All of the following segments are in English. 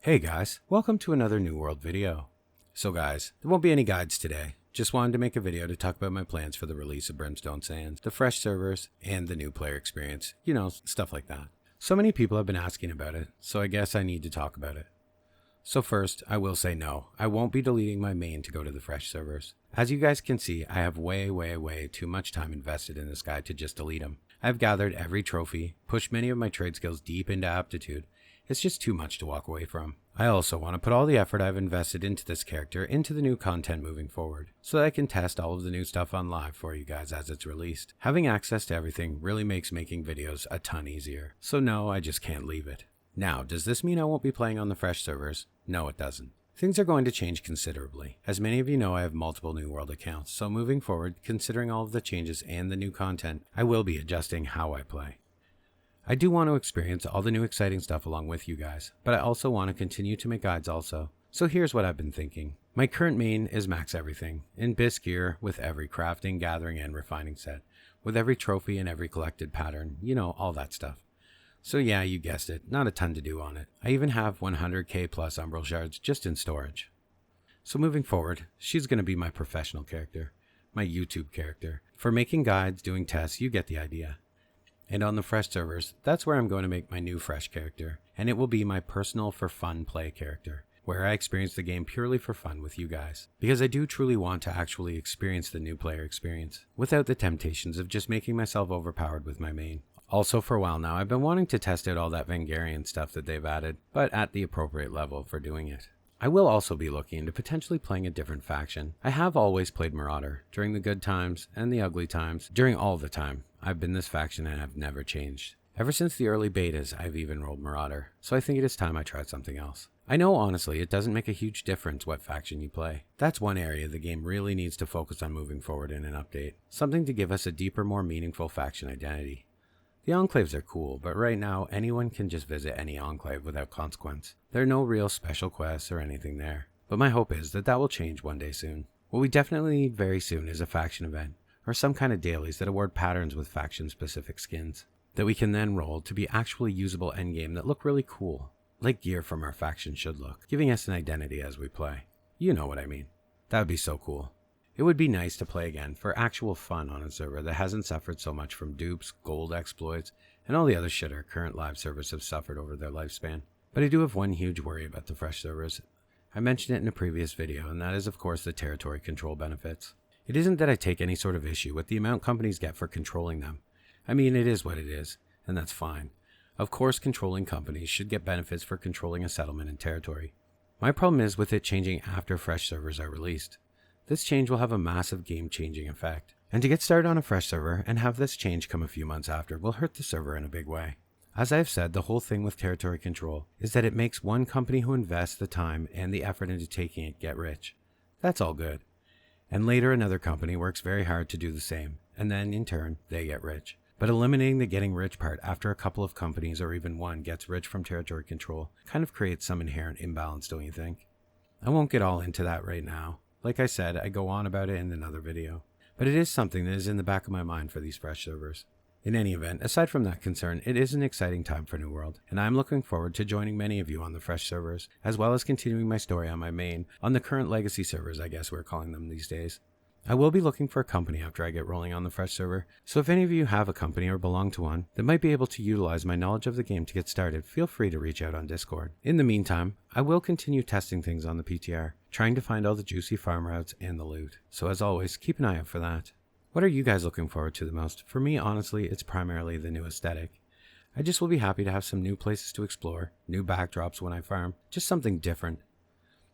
Hey guys, welcome to another New World video. So guys, there won't be any guides today. Just wanted to make a video to talk about my plans for the release of Brimstone Sands, the fresh servers, and the new player experience. You know, stuff like that. So many people have been asking about it, so I guess I need to talk about it. So first, I will say no, I won't be deleting my main to go to the fresh servers. As you guys can see, I have way too much time invested in this guide to just delete them. I've gathered every trophy, pushed many of my trade skills deep into aptitude. It's just too much to walk away from. I also want to put all the effort I've invested into this character into the new content moving forward, so that I can test all of the new stuff on live for you guys as it's released. Having access to everything really makes making videos a ton easier. So no, I just can't leave it. Now, does this mean I won't be playing on the fresh servers? No, it doesn't. Things are going to change considerably. As many of you know, I have multiple New World accounts, so moving forward, considering all of the changes and the new content, I will be adjusting how I play. I do want to experience all the new exciting stuff along with you guys, but I also want to continue to make guides also. So here's what I've been thinking. My current main is max everything, in BIS gear with every crafting, gathering, and refining set, with every trophy and every collected pattern, you know, all that stuff. So yeah, you guessed it, not a ton to do on it. I even have 100k plus Umbral Shards just in storage. So moving forward, she's going to be my professional character, my YouTube character. For making guides, doing tests, you get the idea. And on the fresh servers, that's where I'm going to make my new fresh character, and it will be my personal for fun play character, where I experience the game purely for fun with you guys. Because I do truly want to actually experience the new player experience, without the temptations of just making myself overpowered with my main. Also, for a while now, I've been wanting to test out all that Vengarian stuff that they've added, but at the appropriate level for doing it. I will also be looking into potentially playing a different faction. I have always played Marauder, during the good times and the ugly times. During all the time, I've been this faction and have never changed. Ever since the early betas, I've even rolled Marauder, so I think it is time I tried something else. I know honestly, it doesn't make a huge difference what faction you play. That's one area the game really needs to focus on moving forward in an update. Something to give us a deeper, more meaningful faction identity. The enclaves are cool, but right now anyone can just visit any enclave without consequence. There are no real special quests or anything there. But my hope is that will change one day soon. What we definitely need very soon is a faction event, or some kind of dailies that award patterns with faction-specific skins, that we can then roll to be actually usable endgame that look really cool, like gear from our faction should look, giving us an identity as we play. You know what I mean. That would be so cool. It would be nice to play again for actual fun on a server that hasn't suffered so much from dupes, gold exploits, and all the other shit our current live servers have suffered over their lifespan. But I do have one huge worry about the fresh servers. I mentioned it in a previous video, and that is of course the territory control benefits. It isn't that I take any sort of issue with the amount companies get for controlling them. I mean, it is what it is, and that's fine. Of course, controlling companies should get benefits for controlling a settlement and territory. My problem is with it changing after fresh servers are released. This change will have a massive game-changing effect. And to get started on a fresh server and have this change come a few months after will hurt the server in a big way. As I've said, the whole thing with territory control is that it makes one company who invests the time and the effort into taking it get rich. That's all good. And later another company works very hard to do the same, and then in turn, they get rich. But eliminating the getting rich part after a couple of companies or even one gets rich from territory control kind of creates some inherent imbalance, don't you think? I won't get all into that right now. Like I said, I go on about it in another video, but it is something that is in the back of my mind for these fresh servers. In any event, aside from that concern, it is an exciting time for New World, and I'm looking forward to joining many of you on the fresh servers, as well as continuing my story on my main, on the current legacy servers I guess we're calling them these days. I will be looking for a company after I get rolling on the fresh server, so if any of you have a company or belong to one that might be able to utilize my knowledge of the game to get started, feel free to reach out on Discord. In the meantime, I will continue testing things on the PTR, trying to find all the juicy farm routes and the loot. So as always, keep an eye out for that. What are you guys looking forward to the most? For me, honestly, it's primarily the new aesthetic. I just will be happy to have some new places to explore, new backdrops when I farm, just something different.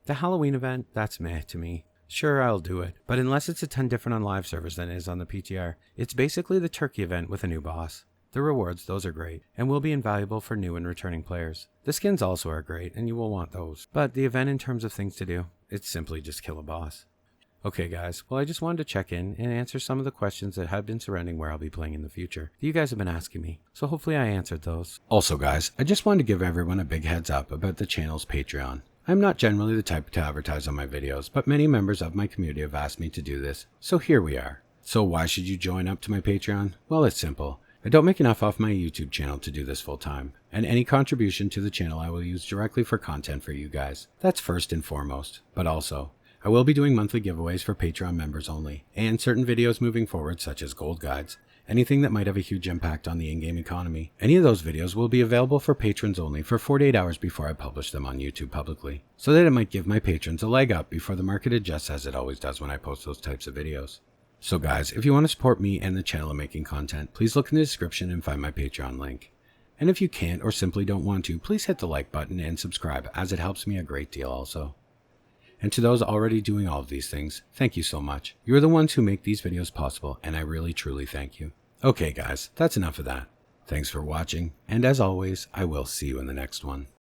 The Halloween event, that's meh to me. Sure, I'll do it, but unless it's a ton different on live servers than it is on the PTR, it's basically the turkey event with a new boss. The rewards, those are great, and will be invaluable for new and returning players. The skins also are great, and you will want those. But the event in terms of things to do, it's simply just kill a boss. Okay guys, well I just wanted to check in and answer some of the questions that have been surrounding where I'll be playing in the future. You guys have been asking me, so hopefully I answered those. Also guys, I just wanted to give everyone a big heads up about the channel's Patreon. I'm not generally the type to advertise on my videos, but many members of my community have asked me to do this, so here we are. So why should you join up to my Patreon? Well, it's simple. I don't make enough off my YouTube channel to do this full time, and any contribution to the channel I will use directly for content for you guys. That's first and foremost, but also, I will be doing monthly giveaways for Patreon members only, and certain videos moving forward such as gold guides, anything that might have a huge impact on the in-game economy. Any of those videos will be available for patrons only for 48 hours before I publish them on YouTube publicly, so that it might give my patrons a leg up before the market adjusts as it always does when I post those types of videos. So guys, if you want to support me and the channel in making content, please look in the description and find my Patreon link. And if you can't or simply don't want to, please hit the like button and subscribe, as it helps me a great deal also. And to those already doing all of these things, thank you so much. You are the ones who make these videos possible, and I really truly thank you. Okay guys, that's enough of that. Thanks for watching, and as always, I will see you in the next one.